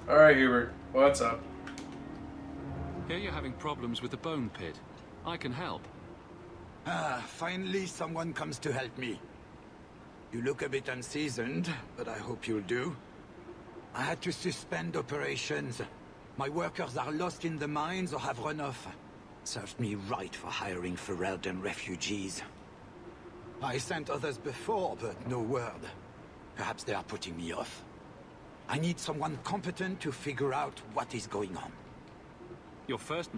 Alright, Hubert. What's up? Hear you're having problems with the bone pit. I can help. Finally someone comes to help me. You look a bit unseasoned, but I hope you'll do. I had to suspend operations. My workers are lost in the mines or have run off. Served me right for hiring Ferelden refugees. I sent others before, but no word. Perhaps they are putting me off. I need someone competent to figure out what is going on. Your first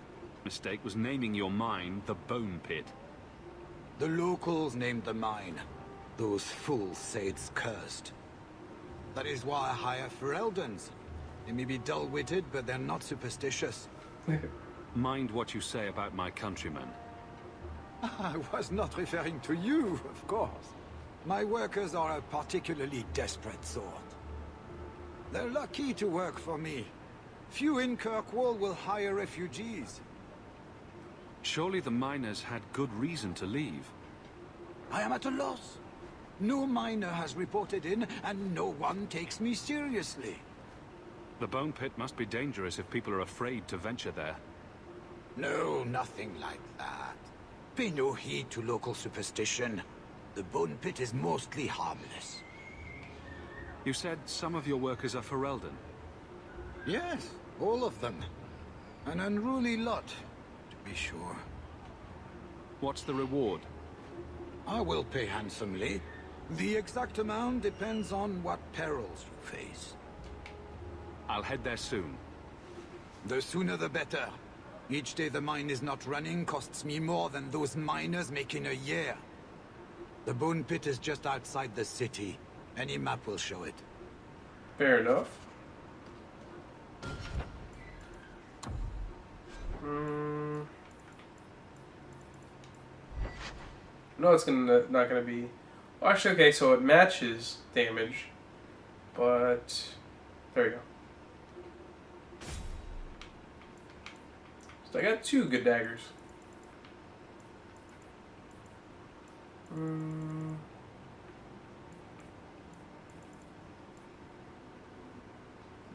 mistake was naming your mine the Bone Pit. The locals named the mine. Those fools say it's cursed. That is why I hire Fereldens. They may be dull-witted, but they're not superstitious. Mind what you say about my countrymen. I was not referring to you, of course. My workers are a particularly desperate sort. They're lucky to work for me. Few in Kirkwall will hire refugees. Surely the miners had good reason to leave. I am at a loss. No miner has reported in, and no one takes me seriously. The Bone Pit must be dangerous if people are afraid to venture there. No, nothing like that. Pay no heed to local superstition. The Bone Pit is mostly harmless. You said some of your workers are Ferelden. Yes, all of them. An unruly lot, to be sure. What's the reward? I will pay handsomely. The exact amount depends on what perils you face. I'll head there soon. The sooner the better. Each day the mine is not running costs me more than those miners make in a year. The Bone Pit is just outside the city. Any map will show it. Fair enough. No, it's not gonna be. Well, actually, okay, so it matches damage, but there we go. So I got 2 good daggers.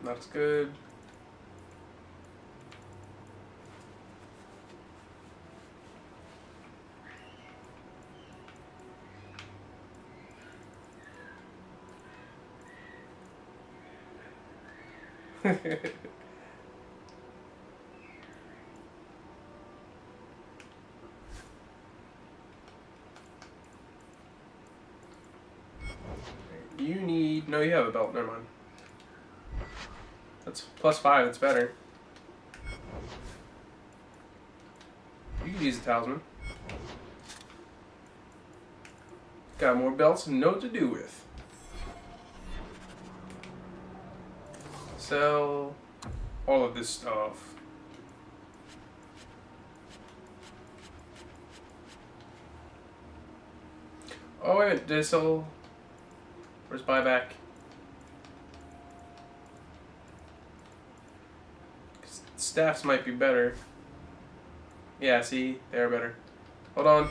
Not as good. You need... No, you have a belt. Never mind. That's +5. That's better. You can use the talisman. Got more belts and know what to do with. Sell all of this stuff. Oh, wait a minute. Did I sell... Where's buyback? Staffs might be better. Yeah, see? They're better. Hold on.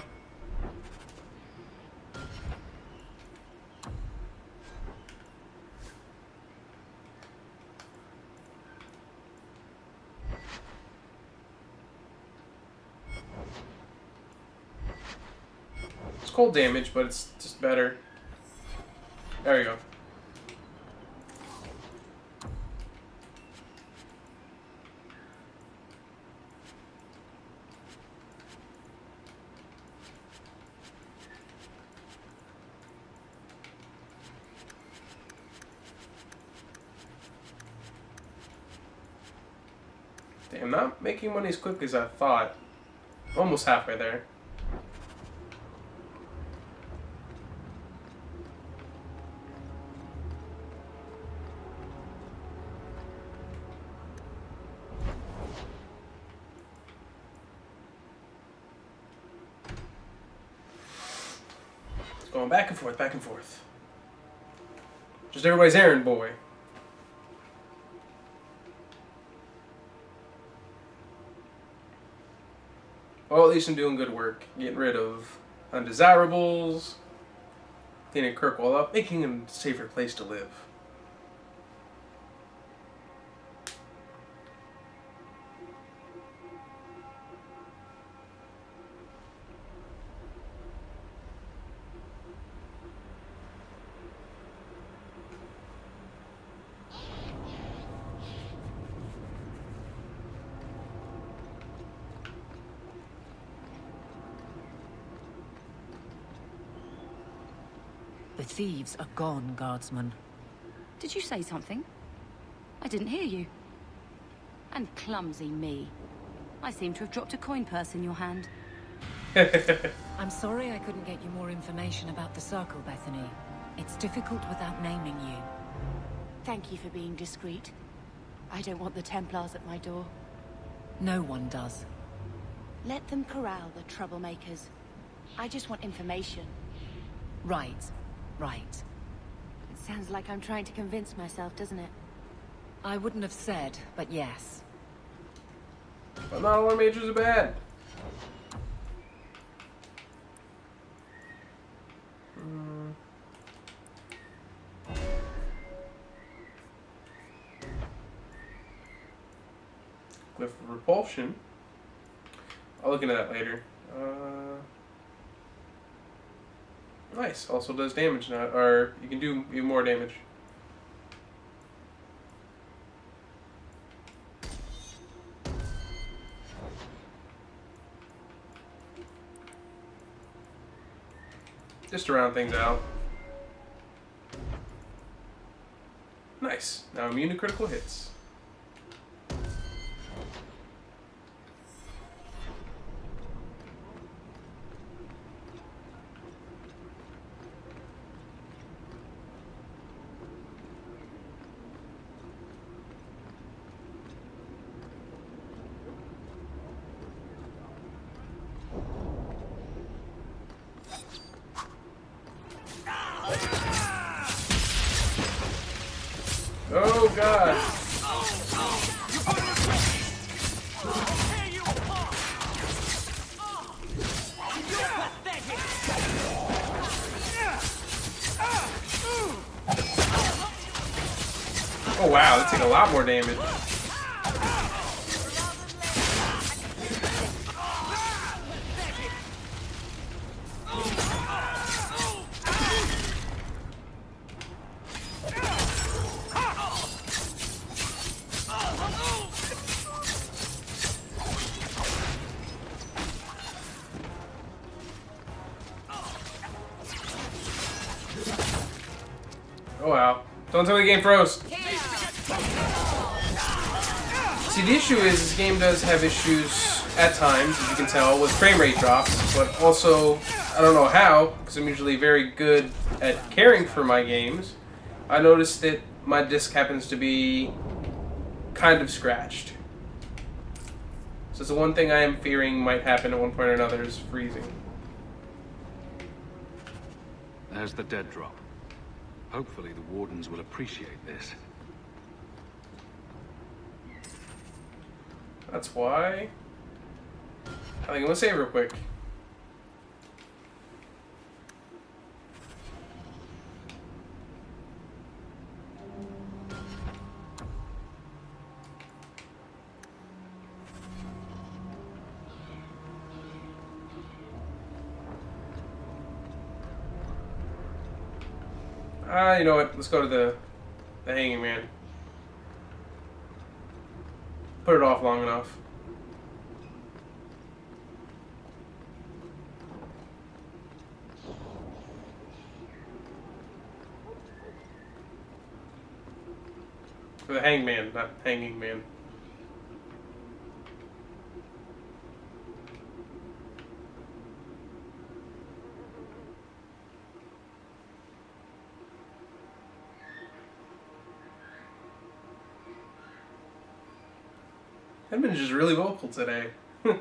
It's cold damage, but it's just better. There we go. Damn, not making money as quickly as I thought. Almost halfway there. Going back and forth, back and forth. Just everybody's errand boy. Well, at least I'm doing good work. Getting rid of undesirables. Cleaning Kirkwall up. Making him a safer place to live. The thieves are gone, guardsman. Did you say something? I didn't hear you. And clumsy me. I seem to have dropped a coin purse in your hand. I'm sorry I couldn't get you more information about the Circle, Bethany. It's difficult without naming you. Thank you for being discreet. I don't want the Templars at my door. No one does. Let them corral the troublemakers. I just want information. Right. Right. It sounds like I'm trying to convince myself, doesn't it? I wouldn't have said, but yes. But not all our mages are bad. Glyph of Repulsion. I'll look into that later. Nice. Also does damage now, or you can do even more damage. Just to round things out. Nice. Now immune to critical hits. Oh god! Oh wow, that's taking a lot more damage. Oh wow. Don't tell me the game froze. See, the issue is this game does have issues at times, as you can tell, with frame rate drops, but also, I don't know how, because I'm usually very good at caring for my games. I noticed that my disc happens to be kind of scratched. So it's the one thing I am fearing might happen at one point or another is freezing. There's the dead drop. Hopefully the Wardens will appreciate this. That's why. I think I'm gonna save real quick. You know what? Let's go to the Hanging Man. Put it off long enough. For the Hangman, not Hanging Man. Edmund is really vocal today. I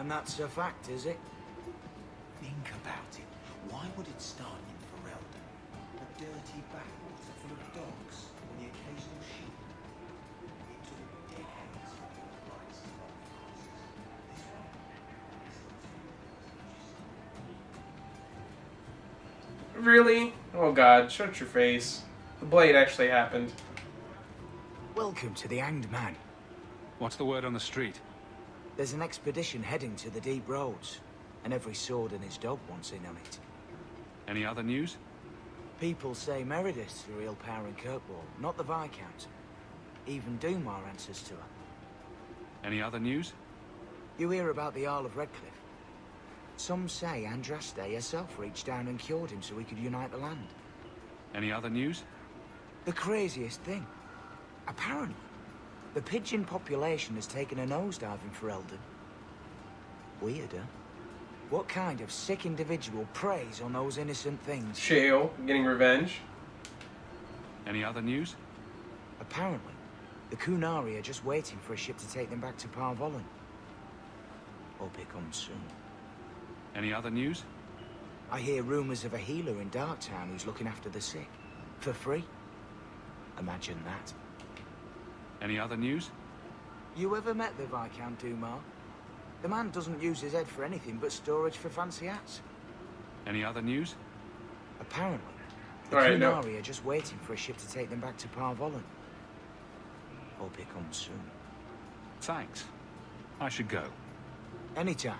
And that's a fact, is it? Think about it. Why would it start in Ferelden? A dirty backwater full of dogs and the occasional sheep. It took decades for the rights of Really? Oh god, shut your face. The Blade actually happened. Welcome to the Hanged Man. What's the word on the street? There's an expedition heading to the deep roads, and every sword and his dog wants in on it. Any other news? People say Meredith's the real power in Kirkwall, not the Viscount. Even Dumar answers to her. Any other news? You hear about the Isle of Redcliffe? Some say Andraste herself reached down and cured him so he could unite the land. Any other news? The craziest thing. Apparently, the pigeon population has taken a nosedive in Ferelden. Weird, huh? What kind of sick individual preys on those innocent things? Shale, getting revenge. Any other news? Apparently, the Qunari are just waiting for a ship to take them back to Parvollen. Hope it comes soon. Any other news? I hear rumors of a healer in Darktown who's looking after the sick. For free. Imagine that. Any other news? You ever met the Viscount Dumar? The man doesn't use his head for anything but storage for fancy hats. Any other news? Apparently, the Alright, no. Qunari are just waiting for a ship to take them back to Parvollen. Hope it comes soon. Thanks. I should go. Anytime.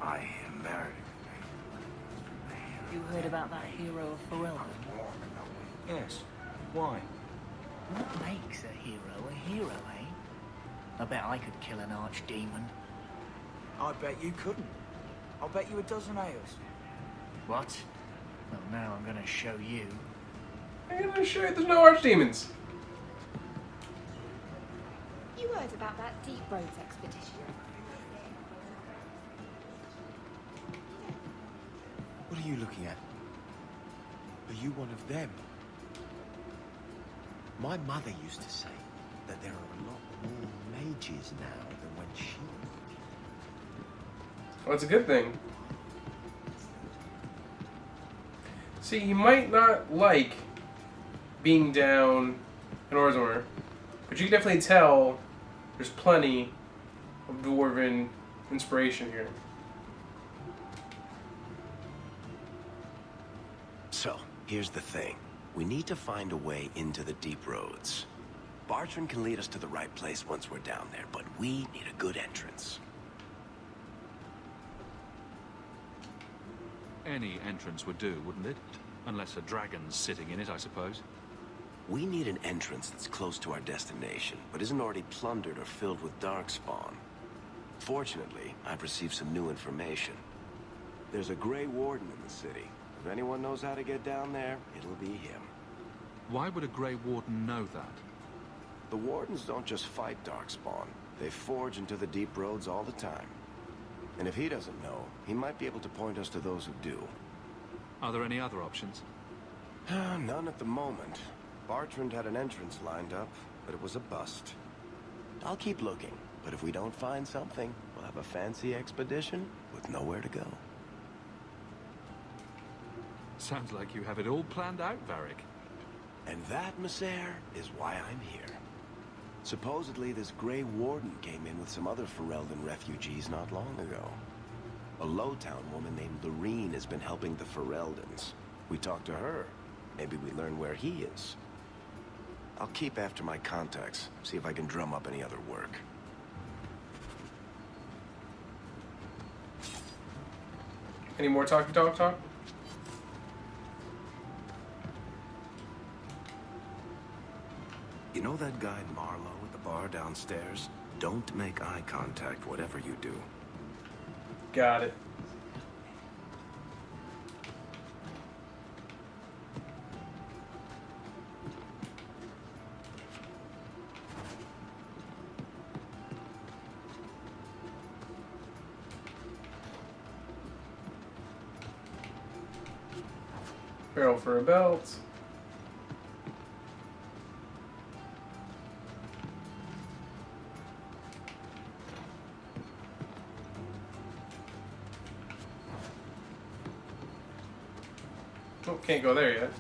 I am married. You heard about that hero of Ferelden? Yes. Why? What makes a hero, eh? I bet I could kill an archdemon. I bet you couldn't. I'll bet you a dozen ales. What? Well, now I'm gonna show you. I'm gonna show you there's no archdemons. You heard about that Deep Roads expedition? What are you looking at? Are you one of them? My mother used to say that there are a lot more mages now than when she was. Well, it's a good thing. See, he might not like being down in Orzammar, but you can definitely tell there's plenty of dwarven inspiration here. So, here's the thing. We need to find a way into the deep roads. Bartrand can lead us to the right place once we're down there, but we need a good entrance. Any entrance would do, wouldn't it? Unless a dragon's sitting in it, I suppose. We need an entrance that's close to our destination, but isn't already plundered or filled with Darkspawn. Fortunately, I've received some new information. There's a Grey Warden in the city. If anyone knows how to get down there, it'll be him. Why would a Grey Warden know that? The Wardens don't just fight Darkspawn. They forge into the deep roads all the time. And if he doesn't know, he might be able to point us to those who do. Are there any other options? None at the moment. Bartrand had an entrance lined up, but it was a bust. I'll keep looking, but if we don't find something, we'll have a fancy expedition with nowhere to go. Sounds like you have it all planned out, Varric. And that, Messer, is why I'm here. Supposedly, this Grey Warden came in with some other Ferelden refugees not long ago. A Lowtown woman named Lorene has been helping the Fereldens. We talked to her. Maybe we learn where he is. I'll keep after my contacts, see if I can drum up any other work. Any more talk? You know that guy Marlowe at the bar downstairs? Don't make eye contact, whatever you do. Got it. Barrel for a belt. Oh, can't go there yet.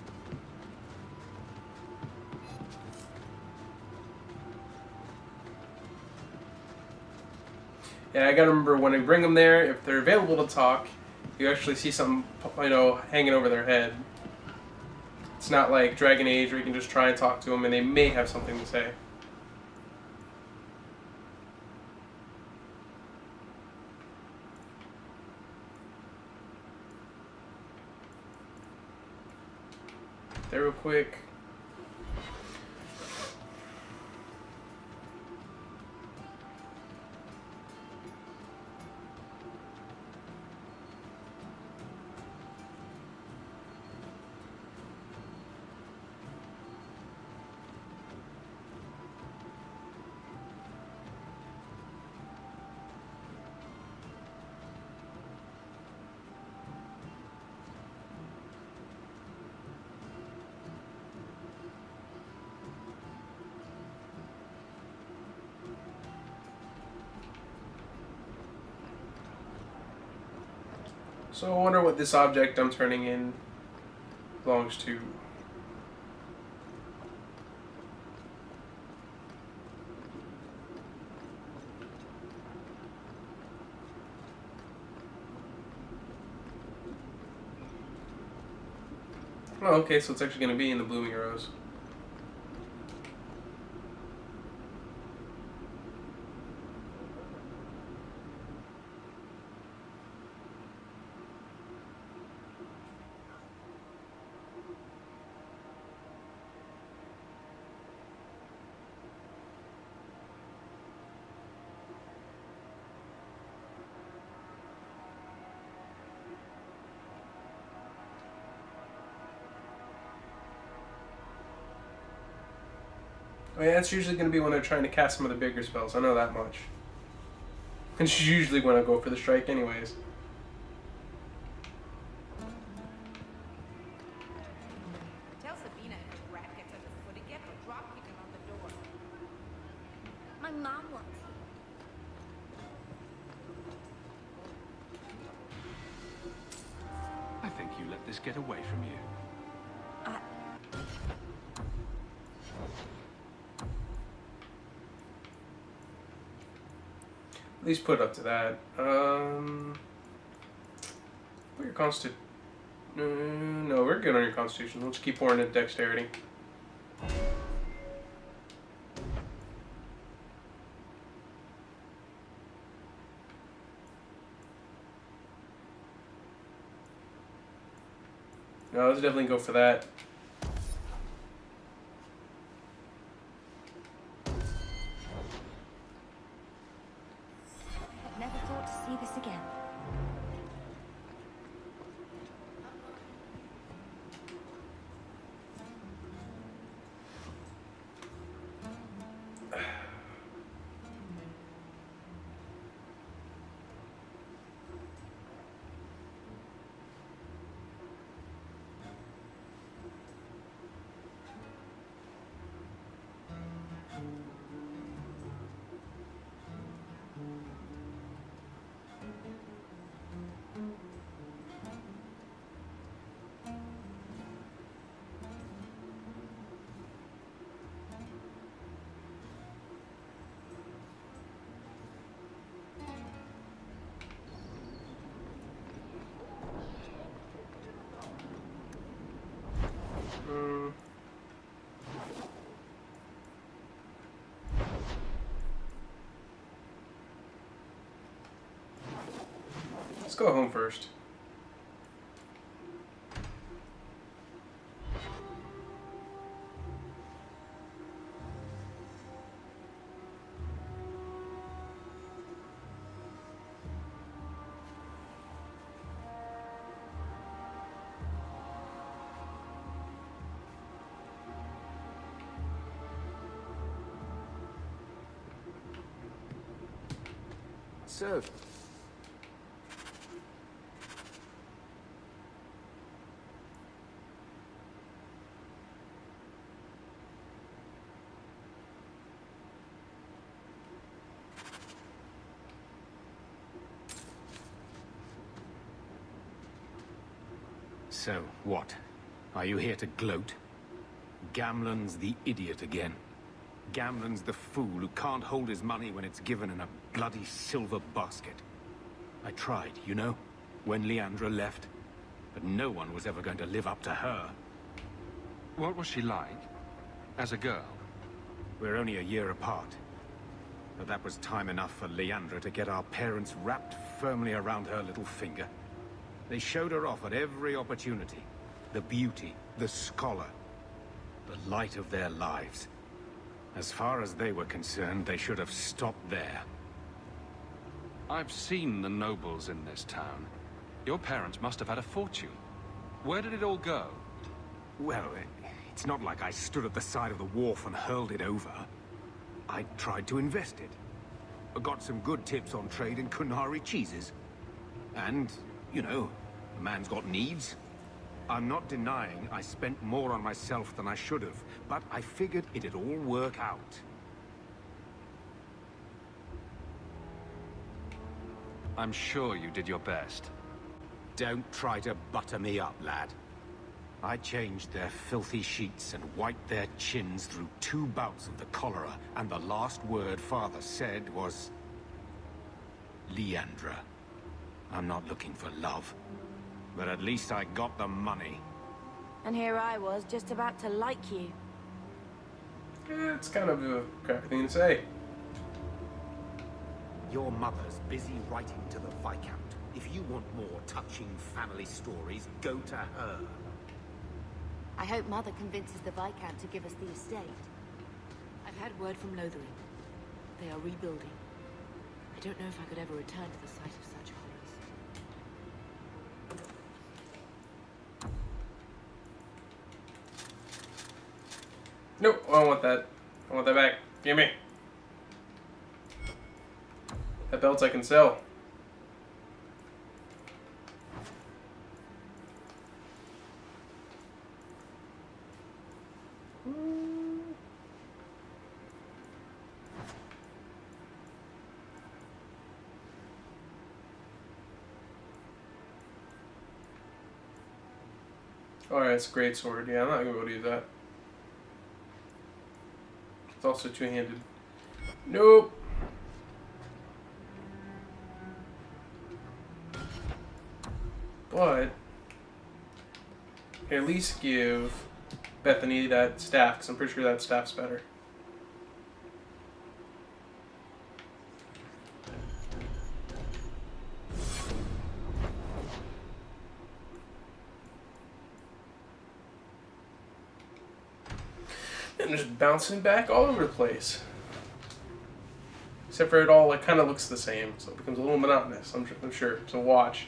Yeah, I gotta remember when I bring them there, if they're available to talk, you actually see something, you know, hanging over their head. It's not like Dragon Age where you can just try and talk to them and they may have something to say. There real quick. So I wonder what this object I'm turning in belongs to. Oh, okay, so it's actually going to be in the Blooming Rose. I mean, that's usually going to be when they're trying to cast some of the bigger spells. I know that much. And it's usually when I go for the strike anyways. Tell Sabina and her rat gets underfoot to get her drop kicking on the door. My mom wants it. I think you let this get away from you. At least put up to that. What your constitution? No, we're good on your constitution. Let's keep pouring into dexterity. No, let's definitely go for that. Never thought to see this again. Let's go home first. So, So, what? Are you here to gloat? Gamlen's the idiot again. Gamlen's the fool who can't hold his money when it's given in a bloody silver basket. I tried, you know, when Leandra left. But no one was ever going to live up to her. What was she like? As a girl? We're only a year apart. But that was time enough for Leandra to get our parents wrapped firmly around her little finger. They showed her off at every opportunity. The beauty, the scholar, the light of their lives. As far as they were concerned, they should have stopped there. I've seen the nobles in this town. Your parents must have had a fortune. Where did it all go? Well, it's not like I stood at the side of the wharf and hurled it over. I tried to invest it. I got some good tips on trade in Qunari cheeses. And, you know, a man's got needs. I'm not denying I spent more on myself than I should have, but I figured it'd all work out. I'm sure you did your best. Don't try to butter me up, lad. I changed their filthy sheets and wiped their chins through 2 bouts of the cholera, and the last word Father said was... Leandra. I'm not looking for love. But at least I got the money. And here I was, just about to like you. Yeah, it's kind of a crappy thing to say. Your mother's busy writing to the Viscount. If you want more touching family stories, go to her. I hope Mother convinces the Viscount to give us the estate. I've had word from Lothering. They are rebuilding. I don't know if I could ever return to the site of such horrors. Nope, I don't want that. I want that back. Give me. That belt I can sell. Alright, it's a great sword. Yeah, I'm not gonna be able to use that. It's also two-handed. Nope. But at least give Bethany that staff, because I'm pretty sure that staff's better. And just bouncing back all over the place. Except for it all like kind of looks the same, so it becomes a little monotonous, I'm sure. So watch.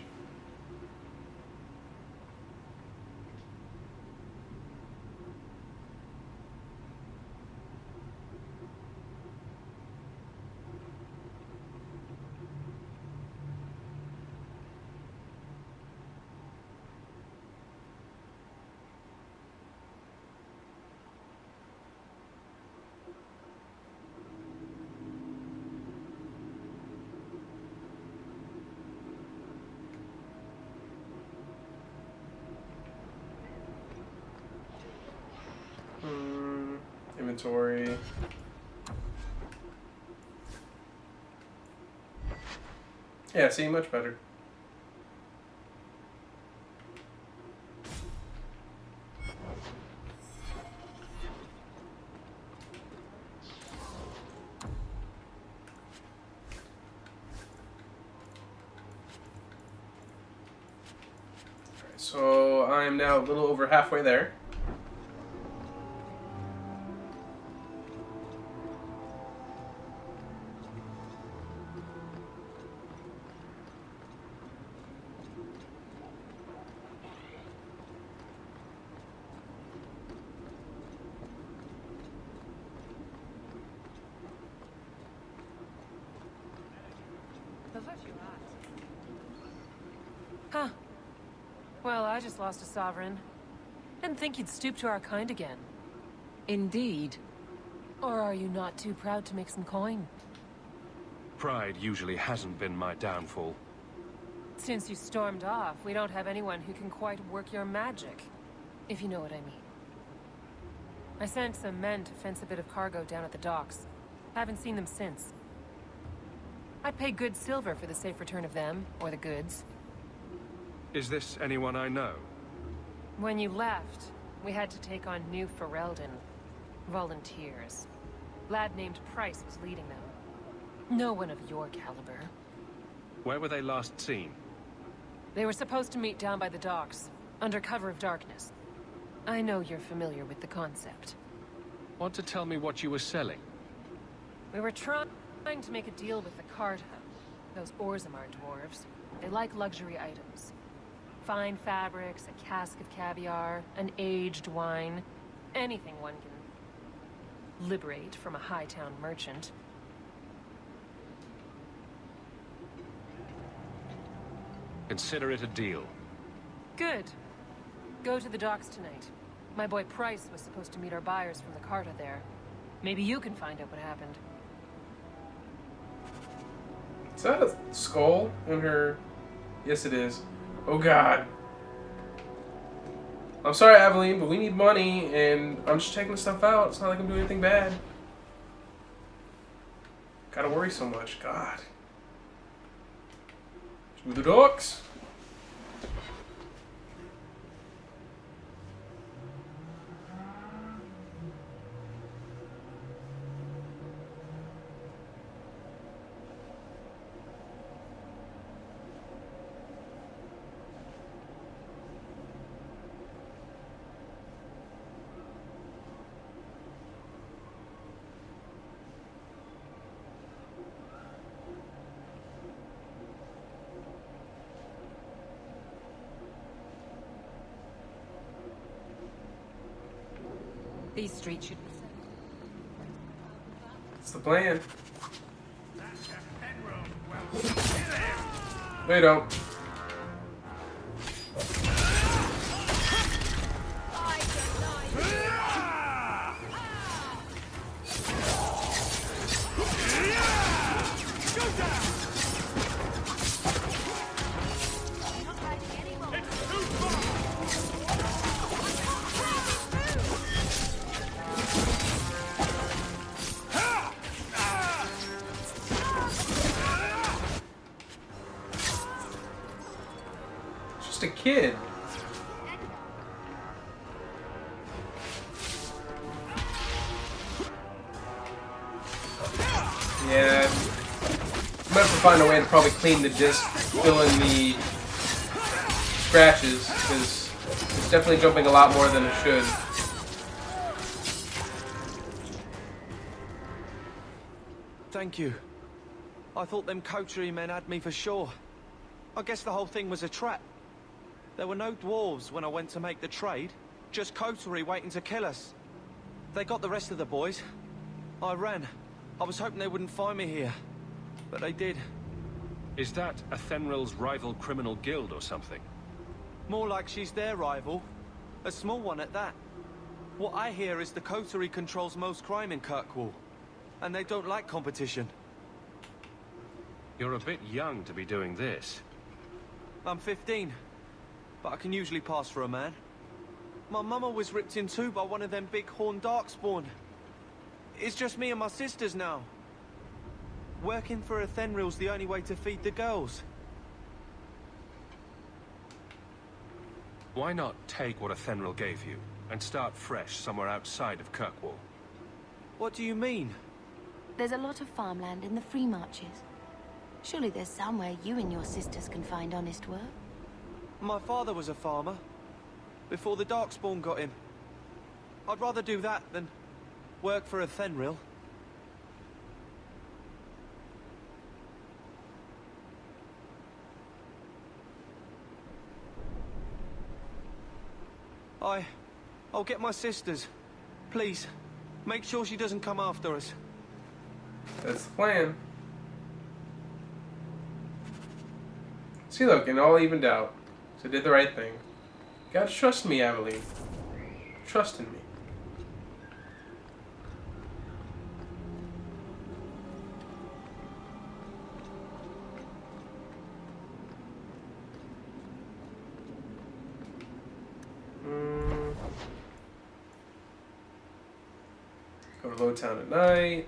Inventory. Yeah, see, much better. Alright, so I'm now a little over halfway there. Huh. Well, I just lost a sovereign. Didn't think you'd stoop to our kind again. Indeed. Or are you not too proud to make some coin? Pride usually hasn't been my downfall. Since you stormed off, we don't have anyone who can quite work your magic. if you know what I mean. I sent some men to fence a bit of cargo down at the docks. Haven't seen them since. I'd pay good silver for the safe return of them, or the goods. Is this anyone I know? When you left, we had to take on new Ferelden. Volunteers. Lad named Price was leading them. No one of your caliber. Where were they last seen? They were supposed to meet down by the docks, under cover of darkness. I know you're familiar with the concept. Want to tell me what you were selling? We were trying to make a deal with the Carta. Those Orzammar dwarves. They like luxury items. Fine fabrics, a cask of caviar, an aged wine. Anything one can liberate from a high-town merchant. Consider it a deal. Good. Go to the docks tonight. My boy Price was supposed to meet our buyers from the Carta there. Maybe you can find out what happened. Is that a skull in her? Yes, it is. Oh, God. I'm sorry, Aveline, but we need money, and I'm just checking stuff out. It's not like I'm doing anything bad. Gotta worry so much. God. To the docks. These streets should be... That's the plan. No, you don't. A kid. Yeah. I'm gonna have to find a way to probably clean the disc, fill in the scratches, because it's definitely jumping a lot more than it should. Thank you. I thought them Qunari men had me for sure. I guess the whole thing was a trap. There were no dwarves when I went to make the trade, just Qunari waiting to kill us. They got the rest of the boys. I ran. I was hoping they wouldn't find me here, but they did. Is that Athenril's rival criminal guild or something? More like she's their rival. A small one at that. What I hear is the Qunari controls most crime in Kirkwall, and they don't like competition. You're a bit young to be doing this. I'm 15. But I can usually pass for a man. My mama was ripped in two by one of them big horned Darkspawn. It's just me and my sisters now. Working for Athenril's the only way to feed the girls. Why not take what Athenril gave you, and start fresh somewhere outside of Kirkwall? What do you mean? There's a lot of farmland in the Free Marches. Surely there's somewhere you and your sisters can find honest work. My father was a farmer, before the Darkspawn got him. I'd rather do that than work for Athenril. I'll get my sisters. Please, make sure she doesn't come after us. That's the plan. See, look, it all evened out. So I did the right thing. You gotta trust me, Aveline. Trust in me. Go to Lowtown at night.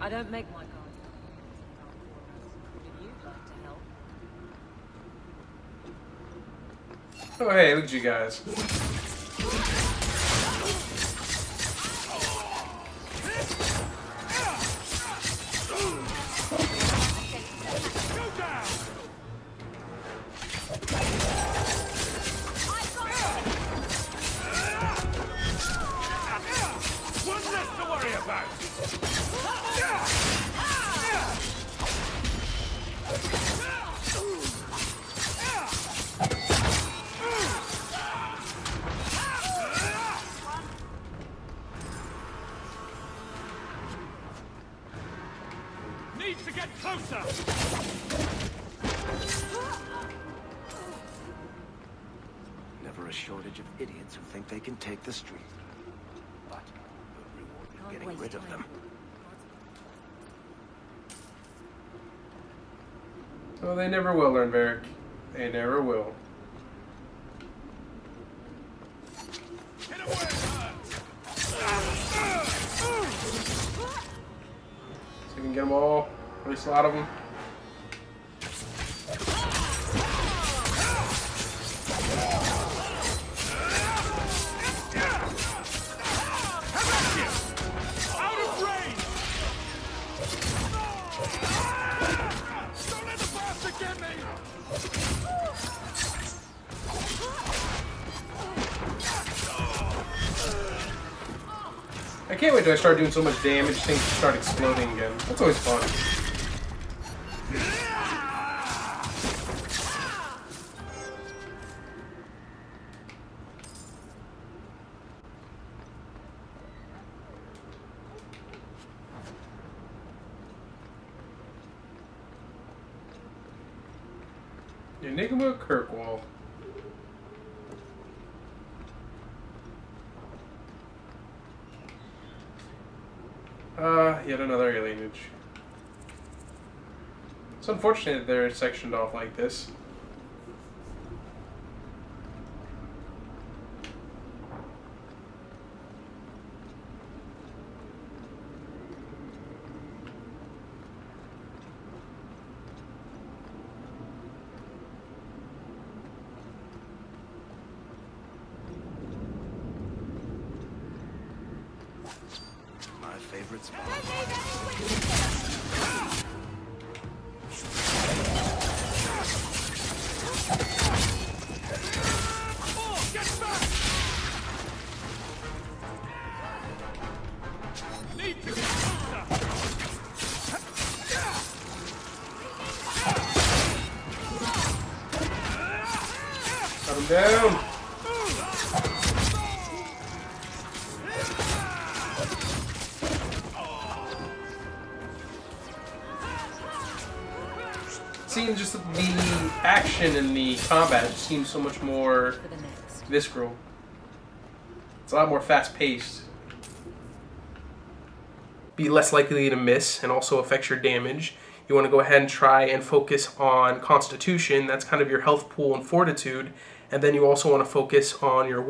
I don't make my cards. Would you like to help? Oh, hey, look at you guys. One less to worry about! Needs to get closer! Never a shortage of idiots who think they can take the street. But good reward for getting rid of them. Oh, they never will learn, Varric. They never will. Hit him where it So we can get them all. At least a lot of them. Out of range! Don't let the bastard get me! I can't wait till I start doing so much damage, things start exploding again. That's always fun. Enigma of Kirkwall. Yet another alienage. It's unfortunate that they're sectioned off like this. My favorite spot. Cut him down. Seeing just the action and the combat just seems so much more visceral. It's a lot more fast-paced. Be less likely to miss and also affects your damage. You want to go ahead and try and focus on Constitution. That's kind of your health pool and fortitude. And then you also want to focus on your will.